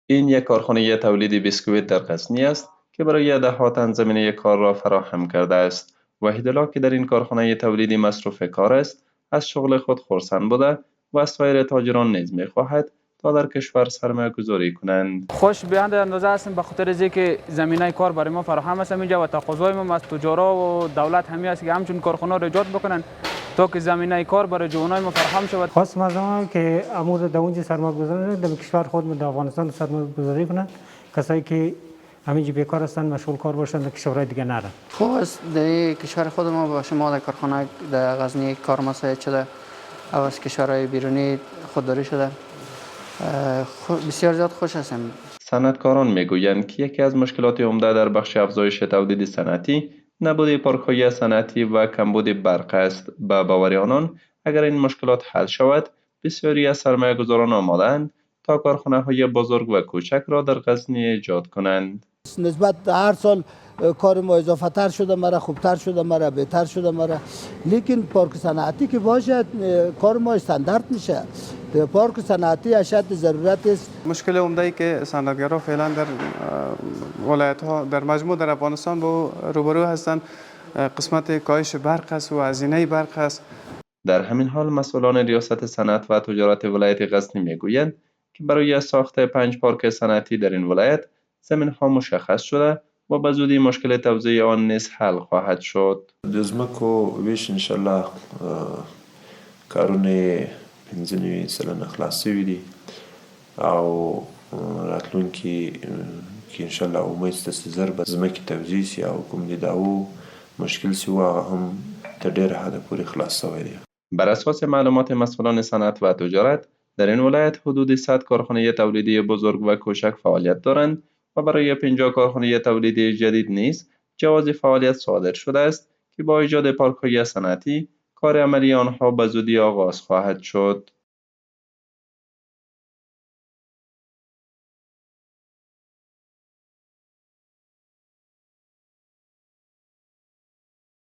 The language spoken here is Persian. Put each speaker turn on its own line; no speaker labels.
این یک کارخانه تولید بیسکویت در غزنی است که برای ده‌ها تن زمینه کار را فراهم کرده است. وحیدالله که در این کارخانه تولید مصروف کار است، از شغل خود خرسند بوده و از سایر تاجران نیز می‌خواهد تا در کشور سرمایه‌گذاری کنند.
خوش بیان اندازه هستیم به خاطر از اینکه زمینه کار برای ما فراهم است اینجا و تقاضای ما از تجارا و دولت همین است که همچون کارخانه را ایجاد بکنن تا که زمینه کار برای جوانای ما فراهم شود.
خواست مردم که امور در اونجا سرمایه‌گذاری در کشور خود در افغانستان سرمایه‌گذاری کنند، کسایی که همینجا بیکار هستند مشغول کار باشند در کشورهای دیگه نرن.
خوب است در کشور خود ما با شما در کارخانه در غزنی کار مساعد شده او از کشورهای بیرونی خودداری شده. بسیار زیاد خوش هستم.
صنعتکاران میگویند که یکی از مشکلات عمده در بخش افزایش تولید صنعتی نبود پارک‌های صنعتی و کمبود برق است. به باور آنان اگر این مشکلات حل شود، بسیاری از سرمایه‌گذاران آماده‌اند تا کارخانه‌های بزرگ و کوچک را در غزنی ایجاد کنند.
نسبت هر سال کار ما اضافه تر شده مرا، خوبتر شده مرا، بهتر شده مرا. لیکن پارک صنعتی که باشد کار ما استاندارد میشه. پارک صنعتی اشد ضرورت است.
مشکل عمده‌ای که صنعتگران فعلا در ولایت‌ها در مجموع در افغانستان با روبرو هستند قسمت کاهش برق است و هزینه برق است.
در همین حال مسئولان ریاست صنعت و تجارت ولایت غزنی میگویند که برای ساخت 5 پارک صنعتی در این ولایت زمین‌ها مشخص شده و به زودی مشکل توزیع آن نیز حل خواهد شد.
د ځمکو ویش انشاءالله کارونه 15 سلنه خلاص شوي دي او راتلونکي کې انشاءالله امید شته چې ژر به ځمکې توزیع شي او کوم دي دا و مشکل شي و هغه هم تر ډېره حده پورې خلاص شوی دی.
بر اساس معلومات مسئولان صنعت و تجارت در این ولایت حدود 100 کارخانه تولیدی بزرگ و کوچک فعالیت دارند و برای 50 کارخانه تولیدی جدید نیز جواز فعالیت صادر شده است که با ایجاد پارک‌های صنعتی کار عملی آنها به زودی آغاز خواهد شد.